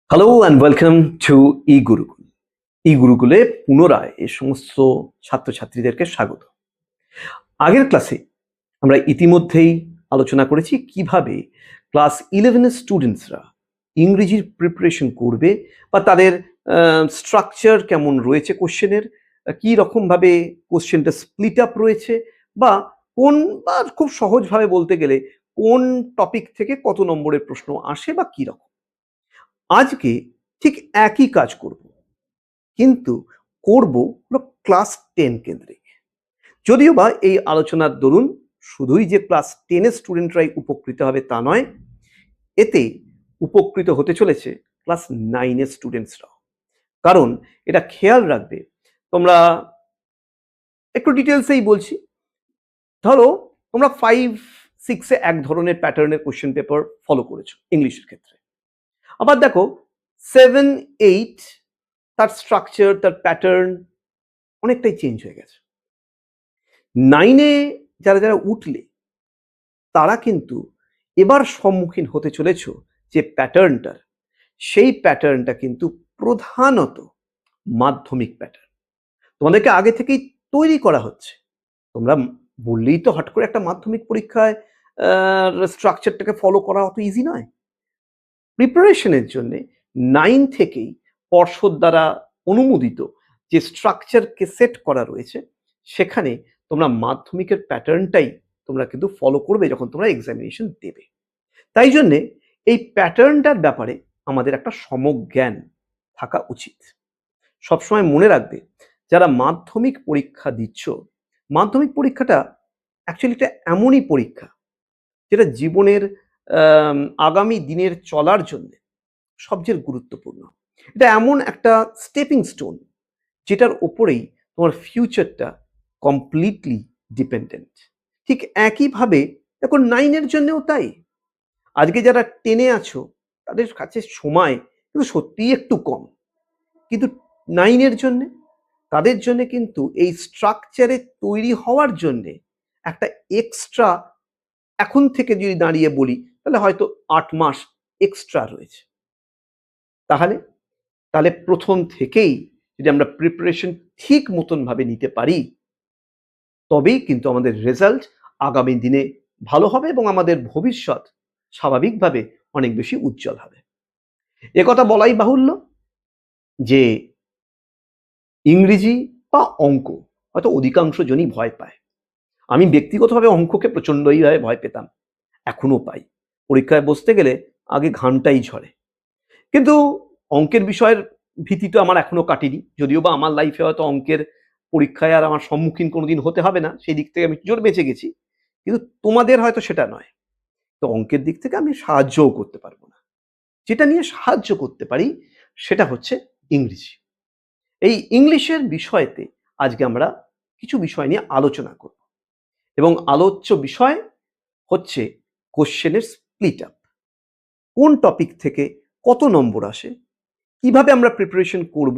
Hello and welcome to ই গুরুকুল। ই গুরুকুলে পুনরায় এই সমস্ত ছাত্রছাত্রীদেরকে স্বাগত। আগের ক্লাসে আমরা ইতিমধ্যেই আলোচনা করেছি কিভাবে ক্লাস 11-এর স্টুডেন্টসরা ইংরেজির প্রিপারেশন করবে বা তাদের স্ট্রাকচার কেমন রয়েছে কোশ্চেনের, কী রকমভাবে কোশ্চেনটা স্প্লিট আপ রয়েছে বা কোন বা খুব সহজভাবে বলতে গেলে কোন টপিক থেকে কত নম্বরের প্রশ্ন আসে বা কী রকম। আজকে ঠিক একই কাজ করব, কিন্তু করব পুরো ক্লাস 10 কেন্দ্রিক। যদিও বা এই আলোচনার দরুন শুধুই যে ক্লাস 10-এর স্টুডেন্টরাই উপকৃত হবে তা নয়, এতে উপকৃত হতে চলেছে ক্লাস 9-এর স্টুডেন্টসরাও। কারণ এটা খেয়াল রাখবে, তোমরা একটু ডিটেলসেই বলছি। ধরো তোমরা 5-6-এ এক ধরনের প্যাটার্নের কোশ্চেন পেপার ফলো করেছো ইংলিশের ক্ষেত্রে, আবার দেখো 7-8 তার স্ট্রাকচার, তার প্যাটার্ন অনেকটাই চেঞ্জ হয়ে গেছে। 9-এ যারা যারা উঠলে তারা কিন্তু এবার সম্মুখীন হতে চলেছ যে প্যাটার্নটার, সেই প্যাটার্নটা কিন্তু প্রধানত মাধ্যমিক প্যাটার্ন। তোমাদেরকে আগে থেকেই তৈরি করা হচ্ছে। তোমরা বললেই তো হট করে একটা মাধ্যমিক পরীক্ষায় স্ট্রাকচারটাকে ফলো করা অত ইজি নয়। প্রিপারেশনের জন্য 9 থেকেই পর্ষদ দ্বারা অনুমোদিত যে স্ট্রাকচারকে সেট করা রয়েছে, সেখানে তোমরা মাধ্যমিকের প্যাটার্নটাই তোমরা কিন্তু ফলো করবে যখন তোমরা এক্সামিনেশন দেবে। তাই জন্যে এই প্যাটার্নটার ব্যাপারে আমাদের একটা সম্যক জ্ঞান থাকা উচিত। সবসময় মনে রাখবে, যারা মাধ্যমিক পরীক্ষা দিচ্ছ, মাধ্যমিক পরীক্ষাটা অ্যাকচুয়ালি একটা এমনই পরীক্ষা যেটা জীবনের আগামী দিনের চলার জন্য সবচেয়ে গুরুত্বপূর্ণ। এটা এমন একটা স্টেপিং স্টোন যেটার ওপরেই তোমার ফিউচারটা কমপ্লিটলি ডিপেন্ডেন্ট। ঠিক একইভাবে দেখো 9-এর জন্যও তাই। আজকে যারা 10-এ আছো তাদের কাছে সময় কিন্তু সত্যিই একটু কম, কিন্তু 9-এর জন্যে, তাদের জন্য কিন্তু এই স্ট্রাকচারে তৈরি হওয়ার জন্যে একটা এক্সট্রা, এখন থেকে যদি দাঁড়িয়ে বলি তাহলে হয়তো 8 মাস এক্সট্রা রয়েছে। তাহলে তাহলে প্রথম থেকেই যদি আমরা প্রিপারেশন ঠিক মতনভাবে নিতে পারি, তবেই কিন্তু আমাদের রেজাল্ট আগামী দিনে ভালো হবে এবং আমাদের ভবিষ্যৎ স্বাভাবিকভাবে অনেক বেশি উজ্জ্বল হবে। একথা বলাই বাহুল্য যে ইংরেজি বা অঙ্ক হয়তো অধিকাংশ জনই ভয় পায়। আমি ব্যক্তিগতভাবে অঙ্ককে প্রচণ্ডইভাবে ভয় পেতাম, এখনো পাই। পরীক্ষায় বসতে গেলে আগে ঘামটাই ঝরে। কিন্তু অঙ্কের বিষয়ের ভীতি তো আমার এখনো কাটেনি, যদিও বা আমার লাইফে হয়তো অঙ্কের পরীক্ষায় আর আমার সম্মুখীন কোনোদিন হতে হবে না, সেই দিক থেকে আমি জোর বেঁচে গেছি। কিন্তু তোমাদের হয়তো সেটা নয়। তো অঙ্কের দিক থেকে আমি সাহায্যও করতে পারবো না। যেটা নিয়ে সাহায্য করতে পারি সেটা হচ্ছে ইংরেজি। এই ইংলিশের বিষয়তে আজকে আমরা কিছু বিষয় নিয়ে আলোচনা করব এবং আলোচ্য বিষয় হচ্ছে কোশ্চেনের স্প্লিট আপ। কোন টপিক থেকে কত নম্বর আসে, কিভাবে আমরা প্রিপারেশন করব,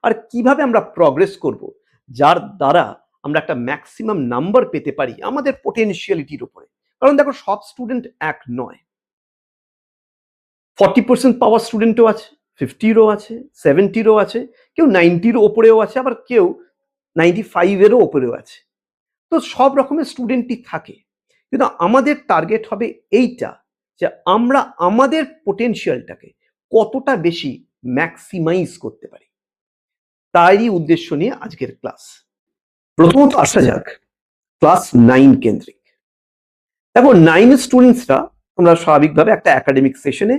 আর কিভাবে আমরা প্রগ্রেস করব, যার দ্বারা আমরা একটা ম্যাক্সিমাম নাম্বার পেতে পারি আমাদের পোটেনশিয়ালিটির উপরে। কারণ দেখো, সব স্টুডেন্ট এক নয়। 40% পাওয়ার স্টুডেন্টও আছে, 50-রও আছে, 70-রও আছে, কেউ 90-র ওপরেও আছে, আবার কেউ 95-এরও ওপরেও আছে। তো সব রকমের স্টুডেন্টই থাকে, কিন্তু আমাদের টার্গেট হবে এইটা যে আমরা আমাদের পোটেনশিয়ালটাকে কতটা বেশি ম্যাক্সিমাইজ করতে পারি। তারই উদ্দেশ্য নিয়ে আজকের ক্লাস। প্রথমত আসা যাক ক্লাস 9 কেন্দ্রিক। দেখো, 9-এর স্টুডেন্টসরা তোমরা স্বাভাবিকভাবে একটা একাডেমিক সেশনে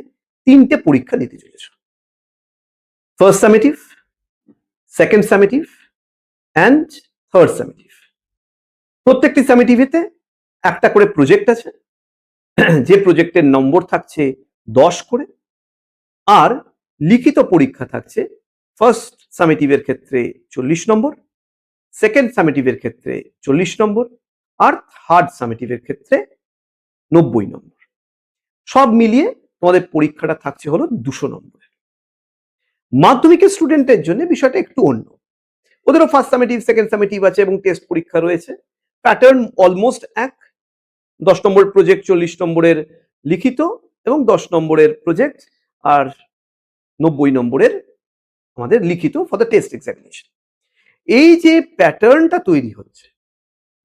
3টে পরীক্ষা দিতে চলেছ। First summative, second summative and third summative. প্রত্যেকটি সামেটিভেতে একটা করে প্রজেক্ট আছে, যে প্রজেক্টের নম্বর থাকছে 10 করে, আর লিখিত পরীক্ষা থাকছে ফার্স্ট সামেটিভের ক্ষেত্রে 40 নম্বর, সেকেন্ড সামেটিভের ক্ষেত্রে 40 নম্বর, আর থার্ড সামেটিভের ক্ষেত্রে 90 নম্বর। সব মিলিয়ে তোমাদের পরীক্ষাটা থাকছে হলো 200 নম্বরের। মাধ্যমিকের স্টুডেন্টের জন্য বিষয়টা একটু অন্য। ওদেরও ফার্স্ট সামেটিভ, সেকেন্ড সামেটিভ আছে এবং টেস্ট পরীক্ষা রয়েছে। প্যাটার্ন অলমোস্ট এক। 10 নম্বরের প্রজেক্ট, 40 নম্বরের লিখিত এবং 10 নম্বরের প্রজেক্ট, আর 90 নম্বরের আমাদের লিখিত ফর দ্য টেস্ট এক্সামিনেশন। এই যে প্যাটার্নটা তৈরি হচ্ছে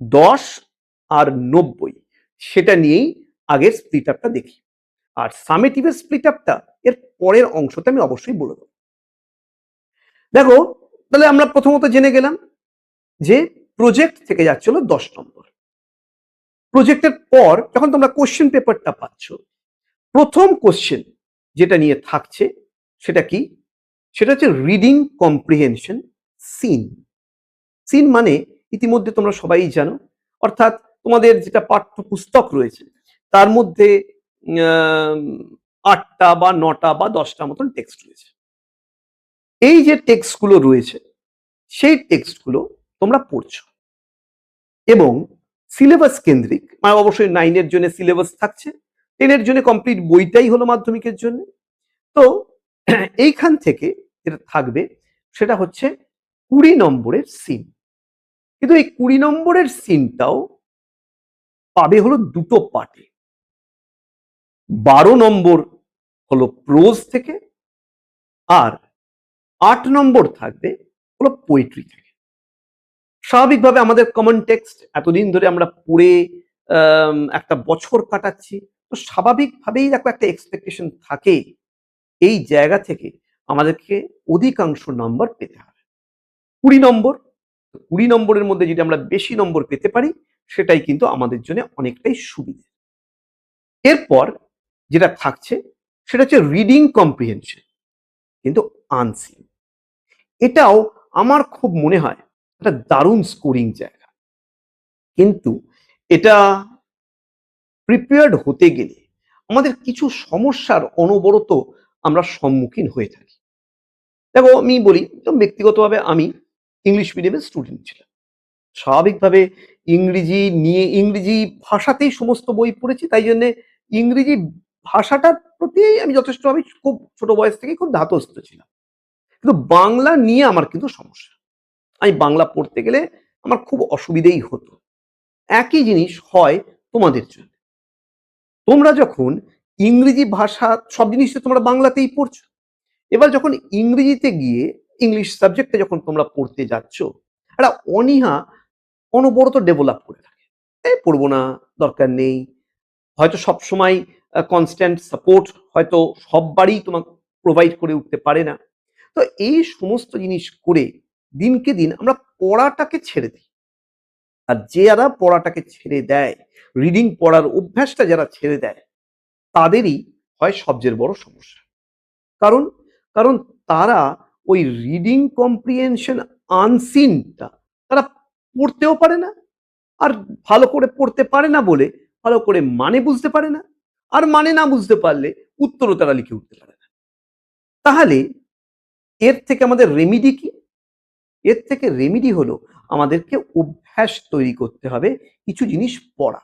10 আর 90, সেটা নিয়েই আগের স্প্লিট আপটা দেখি। আর সামেটিভের স্প্লিট আপটা এর পরের অংশতে আমি অবশ্যই বলে দেবো। দেখো, তাহলে আমরা প্রথমত জেনে গেলাম যে প্রজেক্ট থেকে যাচ্ছিল 10 নম্বর। প্রজেক্টের পর যখন তোমরা কোশ্চেন পেপারটা পাচ্ছ, প্রথম কোশ্চেন যেটা নিয়ে থাকছে সেটা কি? সেটা হচ্ছে রিডিং কম্প্রিহেনশন সিন। সিন মানে ইতিমধ্যে তোমরা সবাই জানো, অর্থাৎ তোমাদের যেটা পাঠ্যপুস্তক রয়েছে তার মধ্যে 8টা বা 9টা বা 10টা মতন টেক্সট রয়েছে। এই যে টেক্সটগুলো রয়েছে সেই টেক্সটগুলো তোমরা পড়ছো এবং সিলেবাস কেন্দ্রিক, মানে অবশ্যই 9-এর জন্য সিলেবাস থাকছে, 10-এর জন্য কমপ্লিট বইটাই হলো মাধ্যমিকের জন্য। তো এইখান থেকে যেটা থাকবে সেটা হচ্ছে 20 নম্বরের সিন। কিন্তু এই 20 নম্বরের সিনটাও পাবে হলো দুটো পার্টে। 12 নম্বর হলো প্রোজ থেকে, আর 8 নম্বর থাকবে হলো পোয়েট্রি থেকে। স্বাভাবিকভাবে আমাদের কমন টেক্সট এতদিন ধরে আমরা পড়ে একটা বছর কাটাচ্ছি, তো স্বাভাবিকভাবেই দেখো একটা এক্সপেকটেশন থাকে এই জায়গা থেকে আমাদেরকে অধিকাংশ নম্বর পেতে হবে। 20 নম্বর, 20 নম্বরের মধ্যে যদি আমরা বেশি নম্বর পেতে পারি সেটাই কিন্তু আমাদের জন্য অনেকটাই সুবিধে। এরপর যেটা থাকছে সেটা হচ্ছে রিডিং কম্প্রিহেনশন, কিন্তু আনসিন। এটাও আমার খুব মনে হয় একটা দারুণ স্কোরিং জায়গা, কিন্তু এটা প্রিপেয়ার্ড হতে গেলে আমাদের কিছু সমস্যার অনবরত আমরা সম্মুখীন হয়ে থাকি। দেখো, আমি বলি ব্যক্তিগতভাবে আমি ইংলিশ মিডিয়ামের স্টুডেন্ট ছিলাম। স্বাভাবিকভাবে ইংরেজি নিয়ে, ইংরেজি ভাষাতেই সমস্ত বই পড়েছি, তাই জন্য ইংরেজি ভাষাটার প্রতি আমি যথেষ্টভাবে খুব ছোট বয়স থেকেই খুব ধাতস্থ ছিলাম। কিন্তু বাংলা নিয়ে আমার কিন্তু সমস্যা। আমি বাংলা পড়তে গেলে আমার খুব অসুবিধেই হতো। একই জিনিস হয় তোমাদের জন্য। তোমরা যখন ইংরেজি ভাষা সব জিনিস তো তোমরা বাংলাতেই পড়ছো, এবার যখন ইংরেজিতে গিয়ে ইংলিশ সাবজেক্টে যখন তোমরা পড়তে যাচ্ছ, একটা অনীহা অনবরত ডেভেলপ করে থাকে। এই পড়বো না, দরকার নেই, হয়তো সবসময় কনস্ট্যান্ট সাপোর্ট হয়তো সব বাড়ি তোমাকে প্রোভাইড করে উঠতে পারে না। তো এই সমস্ত জিনিস করে দিনকে দিন আমরা পড়াটাকে ছেড়ে দিই। আর যারা পড়াটাকে ছেড়ে দেয়, রিডিং পড়ার অভ্যাসটা যারা ছেড়ে দেয়, তাদেরই হয় সবচেয়ে বড় সমস্যা। কারণ কারণ তারা ওই রিডিং কম্প্রিহেনশন আনসিনটা তারা পড়তেও পারে না, আর ভালো করে পড়তে পারে না বলে ভালো করে মানে বুঝতে পারে না, আর মানে না বুঝতে পারলে উত্তরও তারা লিখে উঠতে পারে না। তাহলে এর থেকে আমাদের রেমিডি কি? এর থেকে রেমিডি হলো আমাদেরকে অভ্যাস তৈরি করতে হবে কিছু জিনিস পড়া।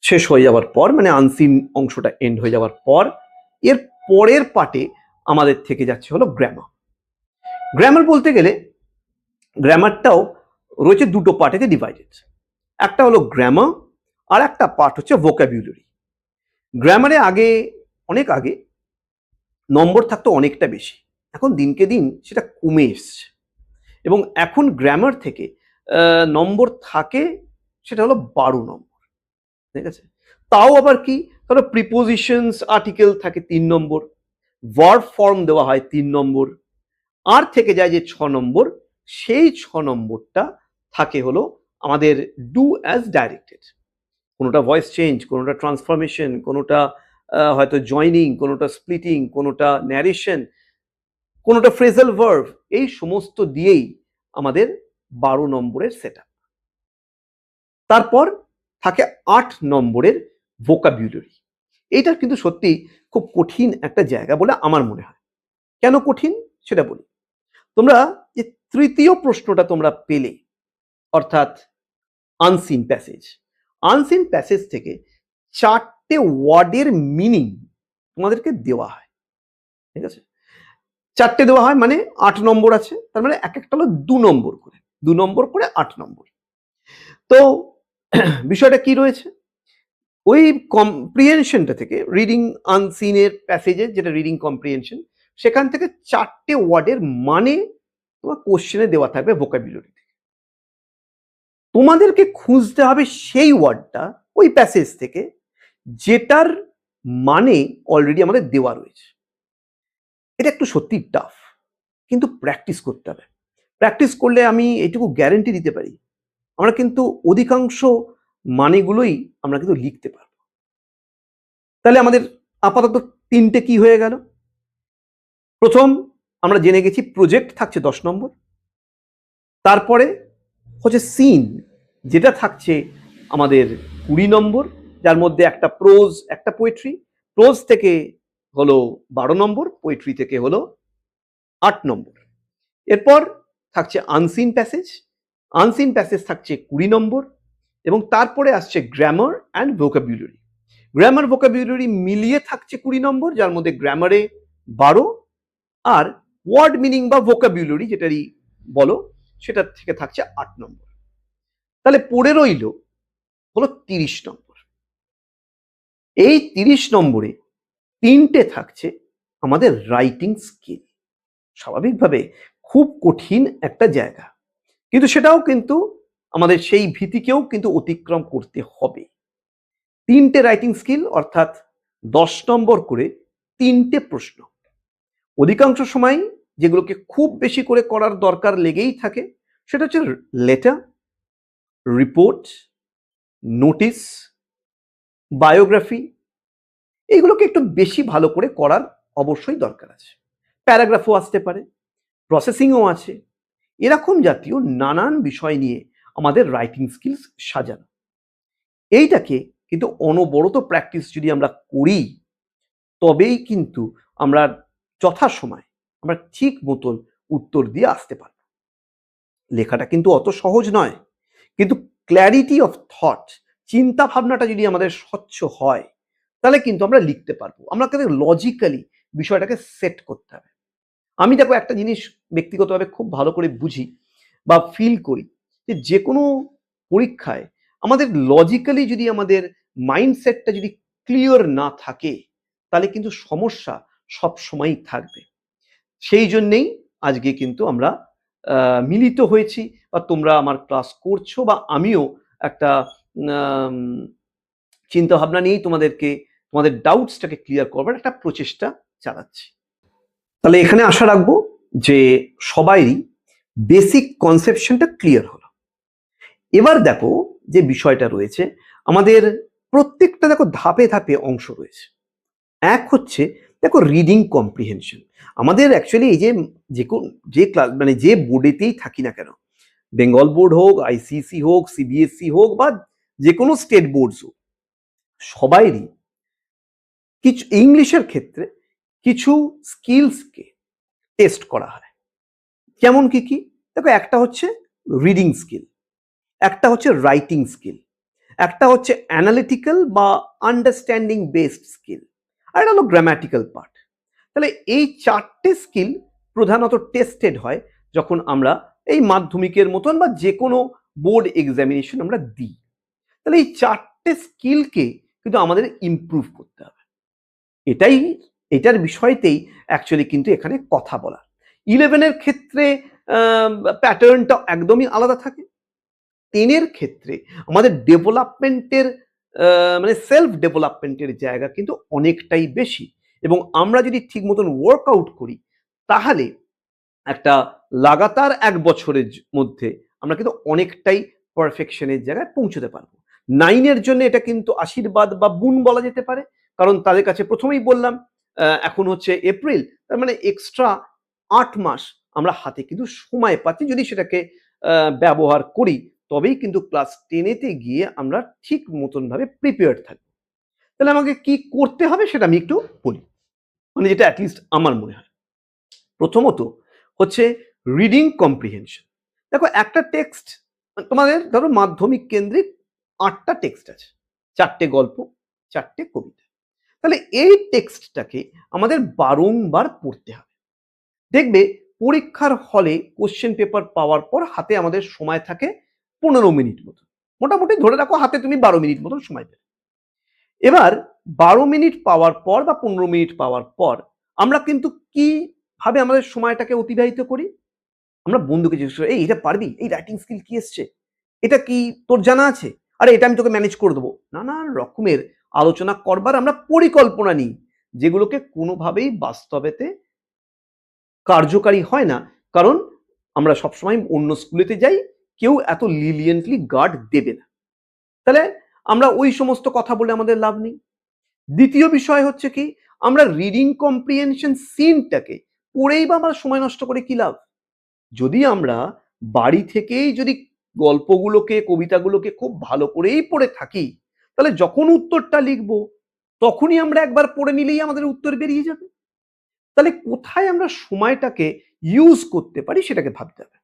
শেষ হয়ে যাওয়ার পর, মানে আনসিন অংশটা এন্ড হয়ে যাওয়ার পর, এর পরের পার্টে আমাদের থেকে যাচ্ছে হলো গ্রামার। গ্রামার বলতে গেলে গ্রামারটাও রয়েছে দুটো পার্টেতে ডিভাইডেড। একটা হলো গ্রামার, আর একটা পার্ট হচ্ছে ভোকাবুলারি। গ্রামারে আগে, অনেক আগে নম্বর থাকতো অনেকটা বেশি, এখন দিনকে দিন সেটা কমে এসছে, এবং এখন গ্রামার থেকে নম্বর থাকে সেটা হলো 12 নম্বর। ঠিক আছে? তাও আবার কি, ধরো প্রিপোজিশনস আর্টিকেল থাকে 3 নম্বর, ভার্ব ফর্ম দেওয়া হয় 3 নম্বর, আর থেকে যায় যে 6 নম্বর, সেই 6 নম্বরটা থাকে হলো আমাদের ডু অ্যাজ ডাইরেক্টেড। কোনোটা ভয়েস চেঞ্জ, কোনোটা ট্রান্সফরমেশন, কোনোটা হয়তো জয়নিং, কোনোটা স্প্লিটিং, কোনোটা ন্যারেশন, কোনোটা ফ্রেজাল ভার্ব, এই সমস্ত দিয়েই আমাদের 12 নম্বরের সেটআপ। তারপর থাকে 8 নম্বরের ভোকাবুলারি। এইটা কিন্তু সত্যি খুব কঠিন একটা জায়গা বলে আমার মনে হয়। কেন কঠিন সেটা বলি। তোমরা যে তৃতীয় প্রশ্নটা তোমরা পেলে, অর্থাৎ আনসিন প্যাসেজ, আনসিন প্যাসেজ থেকে 4টে ওয়ার্ডের মিনিং তোমাদেরকে দেওয়া হয়। ঠিক আছে? 4টে দেওয়া হয় মানে 8 নম্বর আছে, তার মানে এক একটা হলো 2 নম্বর করে, 2 নম্বর করে 8 নম্বর। তো বিষয়টা কি রয়েছে, ওই কম্প্রিহেনশনটা থেকে রিডিং আনসিনের প্যাসেজের যেটা রিডিং কম্প্রিহেনশন, সেখান থেকে 4টে ওয়ার্ডের মানে তোমার কোশ্চেনে দেওয়া থাকবে ভোকাবুলারি। তোমাদেরকে খুঁজতে হবে সেই ওয়ার্ডটা ওই প্যাসেজ থেকে যেটার মানে অলরেডি আমাদের দেওয়া রয়েছে। এটা একটু সত্যি টাফ, কিন্তু প্র্যাকটিস করতে হবে। প্র্যাকটিস করলে আমি এটুকু গ্যারেন্টি দিতে পারি, আমরা কিন্তু অধিকাংশ মানেগুলোই আমরা কিন্তু লিখতে পারবো। তাহলে আমাদের আপাতত 3টে কি হয়ে গেল? প্রথম আমরা জেনে গেছি প্রজেক্ট থাকছে 10 নম্বর, তারপরে হচ্ছে সিন যেটা থাকছে আমাদের 20 নম্বর, যার মধ্যে একটা প্রোজ একটা পোয়েট্রি, প্রোজ থেকে হলো 12 নম্বর, পোয়েট্রি থেকে হলো 8 নম্বর। এরপর থাকছে আনসিন প্যাসেজ, আনসিন প্যাসেজ থাকছে 20 নম্বর, এবং তারপরে আসছে grammar and vocabulary. Grammar vocabulary মিলিয়ে থাকছে 20 নম্বর, যার মধ্যে গ্রামারে 12 আর ওয়ার্ড মিনিং বা ভোকাবুলারি যেটারই বলো সেটা থেকে থাকছে 8 নম্বর। তাহলে পড়ে রইল হলো 30 নম্বর। এই 30 নম্বরে 3টে থাকছে আমাদের রাইটিং স্কিল। স্বাভাবিকভাবে খুব কঠিন একটা জায়গা, কিন্তু সেটাও কিন্তু আমাদের সেই ভীতিকেও কিন্তু অতিক্রম করতে হবে। 3টে রাইটিং স্কিল অর্থাৎ 10 নম্বর করে 3টে প্রশ্ন। অধিকাংশ সময় যেগুলোকে খুব বেশি করে করার দরকার লেগেই থাকে সেটা হচ্ছে লেটার, রিপোর্ট, নোটিশ, বায়োগ্রাফি। এইগুলোকে একটু বেশি ভালো করে করার অবশ্যই দরকার আছে। প্যারাগ্রাফও আসতে পারে, প্রসেসিংও আছে, এরকম জাতীয় নানান বিষয় নিয়ে আমাদের রাইটিং স্কিলস সাজানো। এইটাকে কিন্তু অনবরত প্র্যাকটিস যদি আমরা করি তবেই কিন্তু আমরা যথাসময় আমরা ঠিক মতন উত্তর দিয়ে আসতে পারব। লেখাটা কিন্তু অত সহজ নয়, কিন্তু ক্ল্যারিটি অফ থট, চিন্তা ভাবনাটা যদি আমাদের স্বচ্ছ হয় তাহলে কিন্তু আমরা লিখতে পারবো। আমরা কিন্তু লজিক্যালি বিষয়টাকে সেট করতে হবে। আমি দেখো একটা জিনিস ব্যক্তিগতভাবে খুব ভালো করে বুঝি বা ফিল করি, যে কোনো পরীক্ষায় আমাদের লজিক্যালি যদি আমাদের মাইন্ডসেটটা যদি ক্লিয়ার না থাকে তাহলে কিন্তু সমস্যা সব সময়ই থাকবে। সেই জন্যেই আজকে কিন্তু আমরা মিলিত হয়েছি, বা তোমরা আমার ক্লাস করছো, বা আমিও একটা চিন্তা ভাবনা নিয়েই তোমাদের ডাউটসটাকে ক্লিয়ার করবার একটা প্রচেষ্টা চালাচ্ছি। তাহলে এখানে আশা রাখবো যে সবাইই বেসিক কনসেপশনটা ক্লিয়ার হলো। এবার দেখো যে বিষয়টা রয়েছে, আমাদের প্রত্যেকটা দেখো ধাপে ধাপে অংশ রয়েছে। এক হচ্ছে দেখো রিডিং কম্প্রিহেনশন। আমাদের অ্যাকচুয়ালি এই যে ক্লাস মানে যে বোর্ডেতেই থাকি না কেন, বেঙ্গল বোর্ড হোক, আইসিএসসি হোক, সিবিএসসি হোক, বা যে কোনো স্টেট বোর্ডস হোক, সবাইরই কিছু ইংলিশের ক্ষেত্রে কিছু স্কিলসকে টেস্ট করা হয়। যেমন কি কি দেখো, একটা হচ্ছে রিডিং স্কিল, একটা হচ্ছে রাইটিং স্কিল, একটা হচ্ছে অ্যানালিটিক্যাল বা আন্ডারস্ট্যান্ডিং বেসড স্কিল, আর এটা হলো গ্রামাটিক্যাল পার্ট। তাহলে এই 4টে স্কিল প্রধানত টেস্টেড হয় যখন আমরা এই মাধ্যমিকের মতন বা যে কোনো বোর্ড এক্সামিনেশন আমরা দিই। তাহলে এই 4টে স্কিলকে কিন্তু আমাদের ইমপ্রুভ করতে হবে। এটার বিষয়তেই অ্যাকচুয়ালি কিন্তু এখানে কথা বলা। 11-এর ক্ষেত্রে প্যাটার্নটা একদমই আলাদা থাকে। 10-এর ক্ষেত্রে আমাদের ডেভেলপমেন্টের মানে সেলফ ডেভেলপমেন্টের জায়গা কিন্তু অনেকটাই বেশি, এবং আমরা যদি ঠিক মতন ওয়ার্কআউট করি তাহলে একটা লাগাতার 1 বছরের মধ্যে আমরা কিন্তু অনেকটাই পারফেকশনের জায়গায় পৌঁছতে পারবো। 9-এর জন্য এটা কিন্তু আশীর্বাদ বা বুন বলা যেতে পারে, কারণ তাদের কাছে প্রথমেই বললাম এখন হচ্ছে এপ্রিল, তার মানে এক্সট্রা 8 মাস আমরা হাতে কিন্তু সময় পাচ্ছি। যদি সেটাকে ব্যবহার করি তবেই কিন্তু ক্লাস 10-এতে গিয়ে আমরা ঠিক মতন ভাবে প্রিপেয়ার্ড থাকবো। তাহলে আমাকে কি করতে হবে সেটা আমি একটু বলি, মানে যেটা অ্যাটলিস্ট আমার মনে হয়। প্রথমত হচ্ছে রিডিং কম্প্রিহেনশন। দেখো একটা টেক্সট, তোমাদের ধরো মাধ্যমিক কেন্দ্রিক 8টা টেক্সট আছে, 4টে গল্প, 4টে কবিতা। তাহলে এই টেক্সটটাকে আমাদের বারংবার পড়তে হবে। দেখবে পরীক্ষার হলে কোশ্চেন পেপার পাওয়ার পর হাতে আমাদের সময় থাকে 15 মিনিট মতো, মোটামুটি ধরে রাখো হাতে তুমি 12 মিনিট মতো সময় পেলে। এবার 12 মিনিট পাওয়ার পর বা 15 মিনিট পাওয়ার পর আমরা কিন্তু কি ভাবে আমাদের সময়টাকে অতিবাহিত করি? আমরা বন্ধুকে জিজ্ঞেস করি, এই এটা পারবি, এই রাইটিং স্কিল কি এসছে, এটা কি তোর জানা আছে, আরে এটা আমি তোকে ম্যানেজ করে দেবো। নানান রকমের আলোচনা করবার আমরা পরিকল্পনা নিই, যেগুলোকে কোনোভাবেই বাস্তবেতে কার্যকারী হয় না। কারণ আমরা সবসময় অন্য স্কুলেতে যাই, কেউ এত লিলিয়েন্টলি গার্ড দেবে না। তাহলে আমরা ওই সমস্ত কথা বলে আমাদের লাভ নেই। দ্বিতীয় বিষয় হচ্ছে কি, আমরা রিডিং কম্প্রিহেনশন সিনটাকে পড়েই বা আমরা সময় নষ্ট করে কি লাভ? যদি আমরা বাড়ি থেকেই যদি গল্পগুলোকে, কবিতাগুলোকে খুব ভালো করেই পড়ে থাকি, তাহলে যখন উত্তরটা লিখবো তখনই আমরা একবার পড়ে নিলেই আমাদের উত্তর বেরিয়ে যাবে। তাহলে কোথায় আমরা সময়টাকে ইউজ করতে পারি সেটাকে ভাবতে হবে।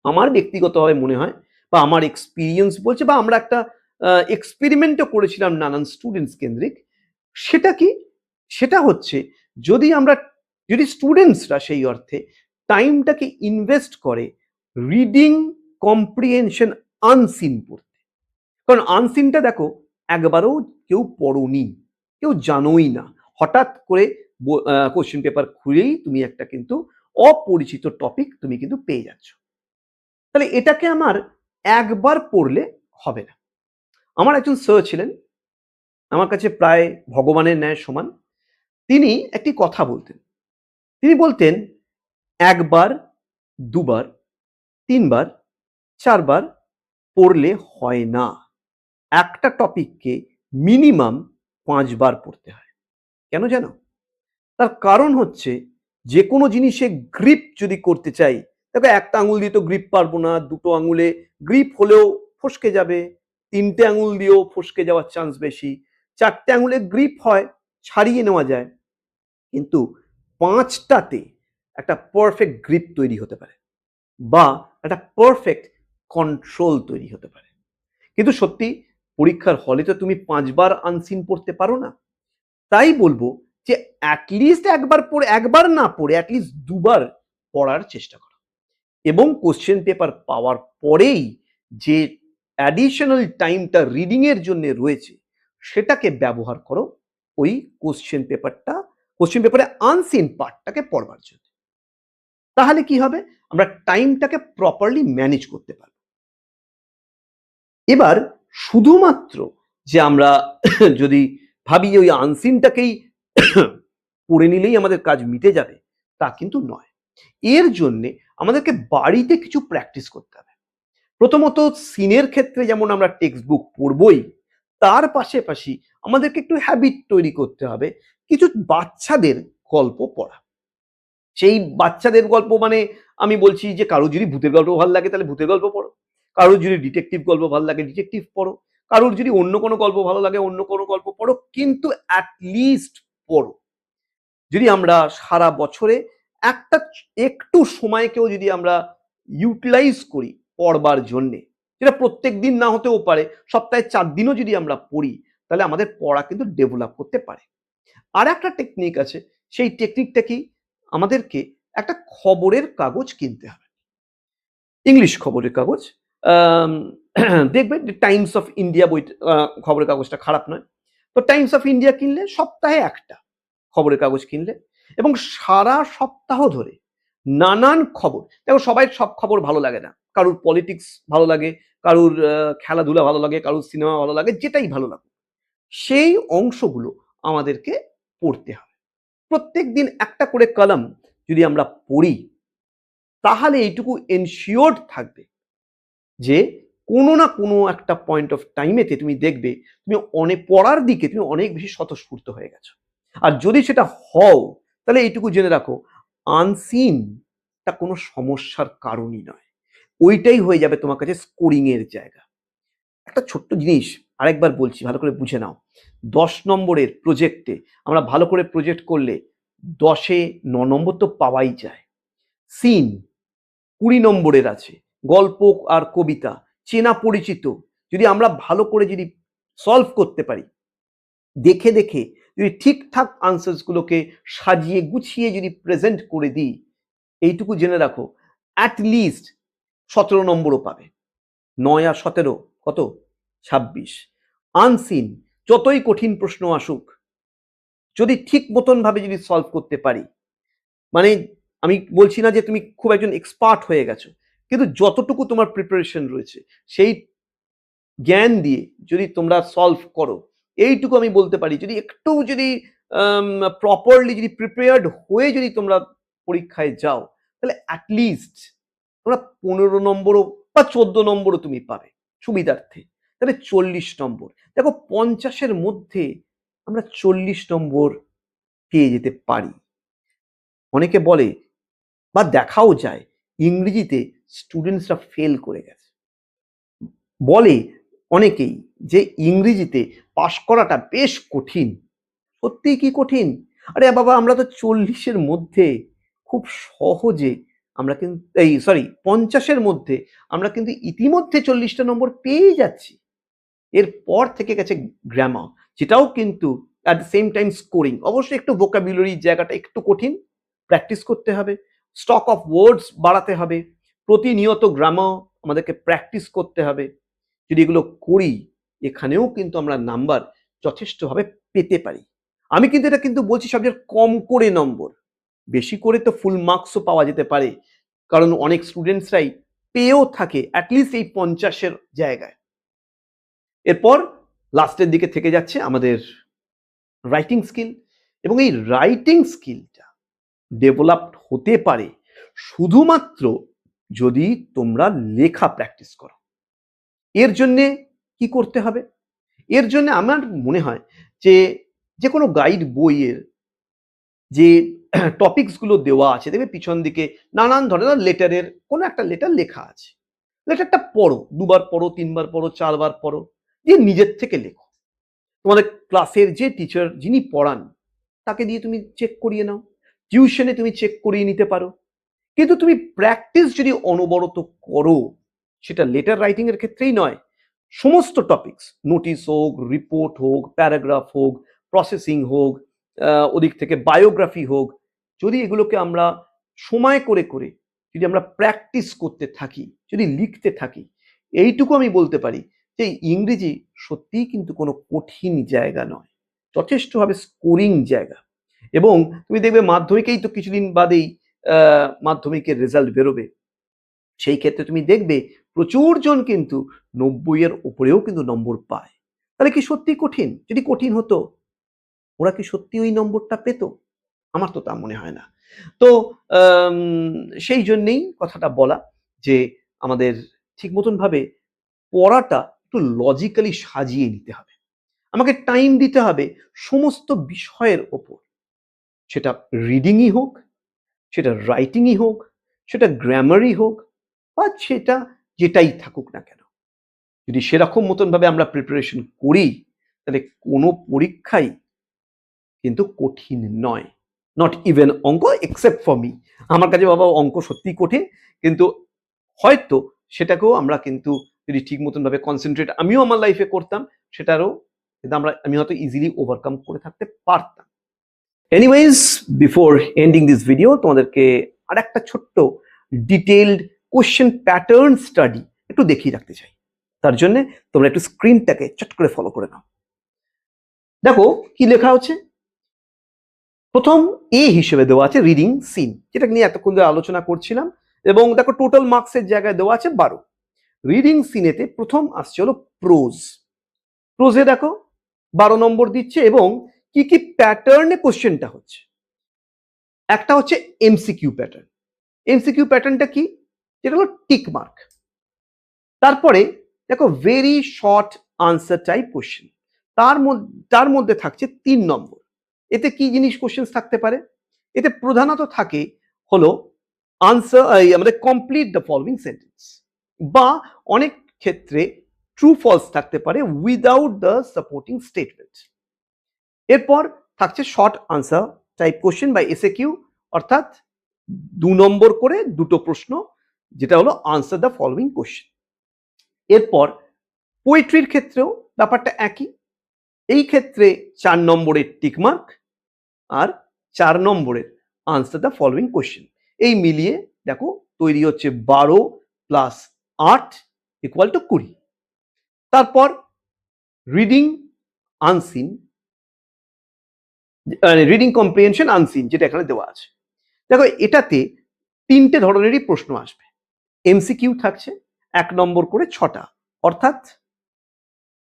আমার ব্যক্তিগতভাবে মনে হয়, বা আমার এক্সপিরিয়েন্স বলছে, বা আমরা একটা এক্সপেরিমেন্টও করেছিলাম নানান স্টুডেন্টস কেন্দ্রিক। সেটা কি? সেটা হচ্ছে, যদি স্টুডেন্টসরা সেই অর্থে টাইমটাকে ইনভেস্ট করে রিডিং কম্প্রিহেনশন আনসিন পড়তে। কারণ আনসিনটা দেখো, একবারও কেউ পড়োনি, কেউ জানোই না, হঠাৎ করে কোশ্চেন পেপার খুলেই তুমি একটা কিন্তু অপরিচিত টপিক তুমি কিন্তু পেয়ে যাচ্ছ। তাহলে এটাকে আমার একবার পড়লে হবে না। আমার একজন স্যার ছিলেন, আমার কাছে প্রায় ভগবানের ন্যায় সমান। তিনি একটি কথা বলতেন। তিনি বলতেন, একবার, দুবার, তিনবার, চারবার পড়লে হয় না। একটা টপিককে মিনিমাম 5 বার পড়তে হয়। কেন জানো? তার কারণ হচ্ছে, যে কোনো জিনিসে গ্রিপ যদি করতে চাই, দেখো একটা আঙুল দিয়ে তো গ্রিপ পারবো না, দুটো আঙুলে গ্রিপ হলেও ফসকে যাবে, তিনটে আঙুল দিয়েও ফসকে যাওয়ার চান্স বেশি, চারটে আঙুলে গ্রিপ হয়, ছাড়িয়ে নেওয়া যায়, কিন্তু পাঁচটাতে একটা পারফেক্ট গ্রিপ তৈরি হতে পারে, বা একটা পারফেক্ট কন্ট্রোল তৈরি হতে পারে। কিন্তু সত্যি পরীক্ষার হলে তো তুমি 5 বার আনসিন পড়তে পারো না। তাই বলবো যে অ্যাটলিস্ট একবার না পড়ে অ্যাটলিস্ট 2 বার পড়ার চেষ্টা করো, এবং কোশ্চেন পেপার পাওয়ার পরেই যে অ্যাডিশনাল টাইমটা রিডিং এর জন্য রয়েছে সেটাকে ব্যবহার করো ওই কোশ্চেন পেপারে আনসিন পার্টটাকে পড়বার জন্য। তাহলে কি হবে, আমরা টাইমটাকে প্রপারলি ম্যানেজ করতে পারবো। এবার শুধুমাত্র যে আমরা যদি ভাবি ওই আনসিনটাকেই পড়ে নিলেই আমাদের কাজ মিটে যাবে, তা কিন্তু নয়। এর জন্যে আমাদেরকে বাড়িতে কিছু প্র্যাকটিস করতে হবে। প্রথমত সিনের ক্ষেত্রে যেমন আমরা টেক্সট বুক পড়বই, তার পাশাপাশি আমাদেরকে একটু হ্যাবিট তৈরি করতে হবে কিছু বাচ্চাদের গল্প পড়া। সেই বাচ্চাদের গল্প মানে আমি বলছি যে কারো যদি ভূতের গল্প ভালো লাগে তাহলে ভূতের গল্প পড়ো, কারোর যদি ডিটেকটিভ গল্প ভালো লাগে ডিটেকটিভ পড়ো, কারোর যদি অন্য কোনো গল্প ভালো লাগে অন্য কোনো গল্প পড়ো, কিন্তু অ্যাটলিস্ট পড়ো। যদি আমরা সারা বছরে একটু সময়কেও যদি আমরা ইউটিলাইজ করি পড়বার জন্যে, যেটা প্রত্যেক দিন না হতেও পারে, সপ্তাহে 4 দিনও যদি আমরা পড়ি, তাহলে আমাদের পড়া কিন্তু ডেভেলপ করতে পারে। আর একটা টেকনিক আছে, সেই টেকনিকটা কি, আমাদেরকে একটা খবরের কাগজ কিনতে হবে, ইংলিশ খবরের কাগজ। আম, দেখবে টাইমস অফ ইন্ডিয়া বই, খবরের কাগজটা খারাপ নয়। তো টাইমস অফ ইন্ডিয়া কিনলে, সপ্তাহে একটা খবরের কাগজ কিনলে, এবং সারা সপ্তাহ ধরে নানান খবর, দেখো সবাই সব খবর ভালো লাগে না, কারুর পলিটিক্স ভালো লাগে, কারুর খেলাধুলা ভালো লাগে, কারুর সিনেমা ভালো লাগে, যেটাই ভালো লাগে, সেই অংশগুলো আমাদেরকে পড়তে হবে। প্রত্যেক দিন একটা করে কলাম যদি আমরা পড়ি, তাহলে এইটুকু এনশিওর্ড থাকবে যে কোনো না কোনো একটা পয়েন্ট অফ টাইমেতে তুমি দেখবে তুমি অনেক পড়ার দিকে তুমি অনেক বেশি স্বতঃস্ফূর্ত হয়ে গেছো। আর যদি সেটা হও, তাহলে এইটুকু জেনে রাখো, আনসিনটা কোনো সমস্যার কারণই নয়, ওইটাই হয়ে যাবে তোমার কাছে স্কোরিং এর জায়গা। একটা ছোট্ট জিনিস আরেকবার বলছি, ভালো করে বুঝে নাও। 10 নম্বরের প্রজেক্টে আমরা ভালো করে প্রজেক্ট করলে 10-এ 9 নম্বর তো পাওয়াই যায়। সিন 20 নম্বরের আছে, গল্প আর কবিতা চেনা পরিচিত, যদি আমরা ভালো করে যদি সলভ করতে পারি, দেখে দেখে যদি ঠিকঠাক আনসার্স গুলোকে সাজিয়ে গুছিয়ে যদি প্রেজেন্ট করে দিই, এইটুকু জেনে রাখো অ্যাটলিস্ট 17 নম্বরও পাবে। 9 আর 17 কত? 26। আনসিন যতই কঠিন প্রশ্ন আসুক, যদি ঠিক মতন ভাবে যদি সলভ করতে পারি, মানে আমি বলছি না যে তুমি খুব একজন এক্সপার্ট হয়ে গেছো, কিন্তু যতটুকু তোমার প্রিপারেশন রয়েছে সেই জ্ঞান দিয়ে যদি তোমরা সলভ করো, এইটুকু আমি বলতে পারি, যদি একটু যদি প্রপারলি যদি প্রিপেয়ার্ড হয়ে যদি তোমরা পরীক্ষায় যাও, তাহলে অ্যাটলিস্ট তোমরা 15 নম্বরও বা 14 নম্বরও তুমি পাবে সুবিধার্থে। তাহলে 40 নম্বর, দেখো 50-এর মধ্যে আমরা 40 নম্বর পেয়ে যেতে পারি। অনেকে বলে বা দেখাও যায় ইংরেজিতে স্টুডেন্টসরা ফেল করে গেছে, বলে অনেকেই যে ইংরেজিতে পাশ করাটা বেশ কঠিন। সত্যিই কি কঠিন? আরে বাবা, আমরা তো 40-এর মধ্যে খুব সহজে আমরা কিন্তু 50-এর মধ্যে আমরা কিন্তু ইতিমধ্যে 40টা নম্বর পেয়ে যাচ্ছি। এরপর থেকে গেছে গ্রামার, যেটাও কিন্তু at the same time scoring. অবশ্যই একটু ভোকাবুলারি জায়গাটা একটু কঠিন, প্র্যাকটিস করতে হবে, স্টক অফ ওয়ার্ডস বাড়াতে হবে, প্রতিনিয়ত গ্রামার আমাদেরকে প্র্যাকটিস করতে হবে। যদি এগুলো করি, এখানেও কিন্তু আমরা নাম্বার যথেষ্টভাবে পেতে পারি। আমি কিন্তু এটা কিন্তু বলছি সবচেয়ে কম করে নম্বর, বেশি করে তো ফুল মার্কসও পাওয়া যেতে পারে, কারণ অনেক স্টুডেন্টসরাই পেয়েও থাকে অ্যাটলিস্ট এই 50-এর জায়গায়। এরপর লাস্টের দিকে থেকে যাচ্ছে আমাদের রাইটিং স্কিল, এবং এই রাইটিং স্কিলটা ডেভেলপড হতে পারে শুধুমাত্র যদি তোমরা লেখা প্র্যাকটিস করো। এর জন্যে কি করতে হবে? এর জন্য আমার মনে হয় যে যে কোনো গাইড বইয়ের যে টপিকসগুলো দেওয়া আছে, দেখবে পিছন দিকে নানান ধরনের লেটারের কোনো একটা লেটার লেখা আছে। লেটারটা পড়ো, 2 বার পড়ো, 3 বার পড়ো, 4 বার পড়ো, দিয়ে নিজের থেকে লেখো। তোমাদের ক্লাসের যে টিচার যিনি পড়ান তাকে দিয়ে তুমি চেক করিয়ে নাও, টিউশনে তুমি চেক করিয়ে নিতে পারো। কিন্তু তুমি প্র্যাকটিস যদি অনবরত করো, সেটা লেটার রাইটিং এর ক্ষেত্রেই নয়, সমস্ত টপিকস, নোটিশ হোক, রিপোর্ট হোক, প্যারাগ্রাফ হোক, প্রসেসিং হোক, ওদিক থেকে বায়োগ্রাফি হোক, যদি এগুলোকে আমরা সময় করে করে যদি আমরা প্র্যাকটিস করতে থাকি, যদি লিখতে থাকি, এইটুকু আমি বলতে পারি যে ইংরেজি সত্যিই কিন্তু কোনো কঠিন জায়গা নয়, যথেষ্টভাবে স্কোরিং জায়গা। এবং তুমি দেখবে মাধ্যমিকেই তো কিছুদিন বাদেই মাধ্যমিকের রেজাল্ট বেরোবে, সেই ক্ষেত্রে তুমি দেখবে প্রচুর জন কিন্তু 90-এর উপরেও কিন্তু নম্বর পায়। তাহলে কি সত্যি কঠিন? যদি কঠিন হতো, ওরা কি সত্যি ওই নম্বরটা পেত? আমার তো তা মনে হয় না। তো আম, সেই জন্যেই কথাটা বলা যে আমাদের ঠিক মতন ভাবে পড়াটা একটু লজিক্যালি সাজিয়ে নিতে হবে, আমাকে টাইম দিতে হবে সমস্ত বিষয়ের ওপর, সেটা রিডিংই হোক, সেটা রাইটিংই হোক, সেটা গ্রামারই হোক, বা সেটা যেটাই থাকুক না কেন। যদি সেরকম মতন ভাবে আমরা প্রিপারেশন করি, তাহলে কোনো পরীক্ষাই কিন্তু কঠিন নয়, নট ইভেন অঙ্ক, এক্সেপ্ট ফর মি। আমার কাছে বাবা অঙ্ক সত্যি কঠিন, কিন্তু হয়তো সেটাকেও আমরা কিন্তু যদি ঠিক মতন ভাবে কনসেন্ট্রেট আমিও আমার লাইফে করতাম, সেটারও কিন্তু আমি হয়তো ইজিলি ওভারকাম করে থাকতে পারতাম। Anyways, before ending this video, তোমাদেরকে আর একটা ছোট্ট ডিটেইলড কোশ্চেন প্যাটার্ন স্টাডি একটু দেখিয়ে রাখতে চাই। তার জন্য তোমরা একটু স্ক্রিনটাকে চট করে ফলো করে নাও। দেখো কি লেখা হচ্ছে। প্রথম এ হিসেবে দেওয়া আছে রিডিং সিন, যেটা নিয়ে এতক্ষণ ধরে আলোচনা করছিলাম, এবং দেখো টোটাল মার্কসের জায়গায় দেওয়া আছে 12। রিডিং সিনেতে প্রথম আসছে হলো প্রোজ। প্রোজে দেখো 12 নম্বর দিচ্ছে, এবং কি কি প্যাটার্নে কোশ্চেনটা হচ্ছে। একটা হচ্ছে এমসিকিউ প্যাটার্ন। এমসিকিউ প্যাটার্নটা কি? যেটা হলো টিক মার্ক। তারপরে দেখো very short answer type question, তার মধ্যে থাকছে 3 নম্বর। এতে কি জিনিস কোশ্চেন থাকতে পারে? এতে প্রধানত থাকে হলো আনসার, আমাদের কমপ্লিট দ্য ফলোইং সেন্টেন্স, বা অনেক ক্ষেত্রে ট্রু ফলস থাকতে পারে উইদাউট দ্য সাপোর্টিং স্টেটমেন্ট। এরপর থাকছে শর্ট আনসার টাইপ কোশ্চেন বা এসএকিউ, অর্থাৎ 2 নম্বর করে দুটো প্রশ্ন, যেটা হলো আনসার দ্য ফলোইং কোশ্চেন। এরপর পোয়েট্রির ক্ষেত্রেও ব্যাপারটা একই। এই ক্ষেত্রে 4 নম্বরের টিকমার্ক আর 4 নম্বরের আনসার দ্য ফলোইং কোশ্চেন, এই মিলিয়ে দেখো তৈরি হচ্ছে 12 প্লাস 8 ইকুয়াল টু 20। তারপর reading unseen, reading comprehension unseen, যেটা এখানে দেওয়া আছে। দেখো এটাতে তিনটে ধরনেরই প্রশ্ন আসবে। এমসিকিউ থাকছে 1 নম্বর করে 6টা,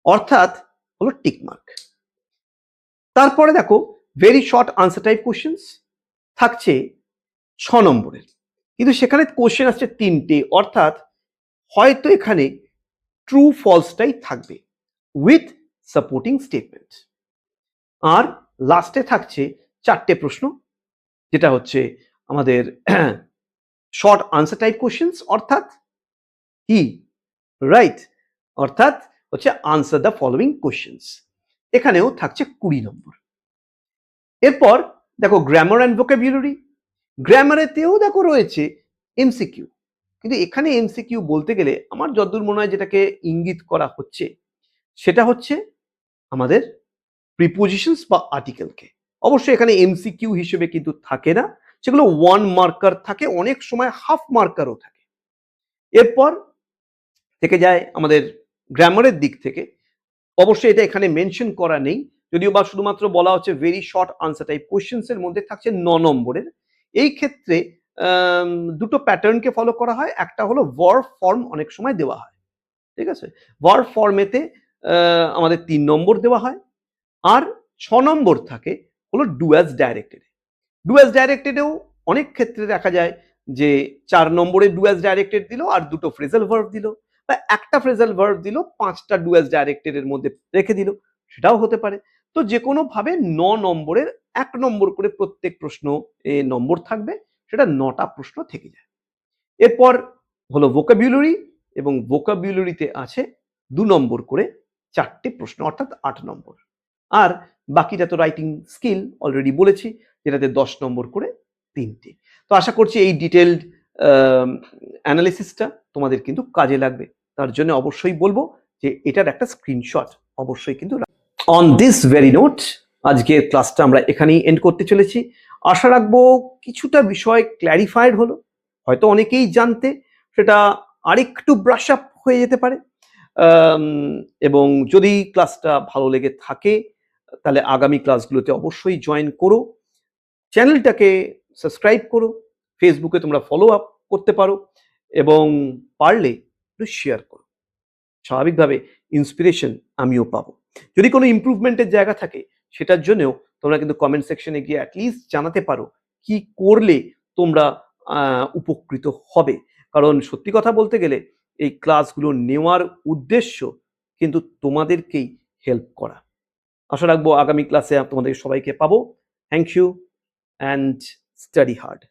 অর্থাৎ হলো টিক মার্ক। তারপরে দেখো very short answer type questions থাকছে 6 নম্বরের, কিন্তু সেখানে কোশ্চেন আসছে 3টে, অর্থাৎ হয়তো এখানে ট্রু ফলসটাই থাকবে উইথ সাপোর্টিং স্টেটমেন্ট। আর লাস্টে থাকছে 4টে প্রশ্ন, যেটা হচ্ছে আমাদের শর্ট আনসার টাইপ কোশ্চেন্স, অর্থাৎ কি রাইট, অর্থাৎ হচ্ছে আনসার দ্য ফলোইং কোশ্চেন্স। এখানেও থাকছে 20 নম্বর। এরপর দেখো গ্রামার অ্যান্ড ভোকাবুলারি, গ্রামারেতেও দেখো রয়েছে এমসিকিউ, কিন্তু এখানে এমসিকিউ বলতে গেলে আমার যতদূর মনে হয় যেটাকে ইঙ্গিত করা হচ্ছে সেটা হচ্ছে আমাদের প্রিপোজিশনস বা আর্টিকেলকে। অবশ্যই এখানে এমসিকিউ হিসেবে কিন্তু থাকে না, সেগুলো 1 মার্কার থাকে, অনেক সময় হাফ মার্কারও থাকে। এরপর থেকে যায় আমাদের গ্রামারের দিক থেকে, অবশ্যই এটা এখানে মেনশন করা নেই, যদিও বা শুধুমাত্র বলা হচ্ছে very short answer type questions এর মধ্যে থাকছে 9 নম্বরের। এই ক্ষেত্রে দুটো প্যাটার্নকে ফলো করা হয়, একটা হলো ভার্ব ফর্ম অনেক সময় দেওয়া হয়, ঠিক আছে, ভার্ব ফর্মেতে আমাদের 3 নম্বর দেওয়া হয়, আর 6 নম্বর থাকে হলো do as directed. Do as ডাইরেক্টেডেও অনেক ক্ষেত্রে দেখা যায় যে 4 নম্বরে ডু অ্যাজ ডাইরেক্টেড দিল আর দুটো ফ্রেজাল ভার্ব দিল, বা একটা ফ্রেজাল ভার্ব দিল 5টা ডু অ্যাজ ডাইরেক্টেড এর মধ্যে রেখে দিল, সেটাও হতে পারে। তো যে কোনো ভাবে 9 নম্বরের 1 নম্বর করে প্রত্যেক প্রশ্ন নম্বর থাকবে, সেটা 9টা প্রশ্ন থেকে যায়। এরপর হলো ভোকাবুলারি, এবং ভোকাবুলারিতে আছে 2 নম্বর করে 4টে প্রশ্ন, অর্থাৎ 8 নম্বর। আর বাকিটা তো রাইটিং স্কিল অলরেডি বলেছি, যেটাতে 10 নম্বর করে 3টে। তো আশা করছি এই ডিটেলড অ্যানালিসিসটা তোমাদের কিন্তু কাজে লাগবে। তার জন্য অবশ্যই বলবো যে এটার একটা স্ক্রিনশট অবশ্যই কিন্তু। অন দিস ভেরি নোট আজকের ক্লাসটা আমরা এখানেই এন্ড করতে চলেছি। আশা রাখবো কিছুটা বিষয় ক্ল্যারিফাইড হলো, হয়তো অনেকেই জানতে সেটা আরেকটু ব্রাশ আপ হয়ে যেতে পারে। এবং যদি ক্লাসটা ভালো লেগে থাকে তাহলে আগামী ক্লাসগুলোতে অবশ্যই জয়েন করো, চ্যানেলটাকে সাবস্ক্রাইব করো, ফেসবুকে তোমরা ফলো আপ করতে পারো, এবং পারলে একটু শেয়ার করো। স্বাভাবিকভাবে ইন্সপিরেশন আমিও পাবো। যদি কোনো ইমপ্রুভমেন্টের জায়গা থাকে সেটার জন্যও তোমরা কিন্তু কমেন্ট সেকশনে গিয়ে অ্যাটলিস্ট জানাতে পারো কি করলে তোমরা উপকৃত হবে। কারণ সত্যি কথা বলতে গেলে এই ক্লাসগুলো নেওয়ার উদ্দেশ্য কিন্তু তোমাদেরকেই হেল্প করা। আশা রাখবো আগামী ক্লাসে তোমাদের সবাইকে পাবো। Thank you and study hard.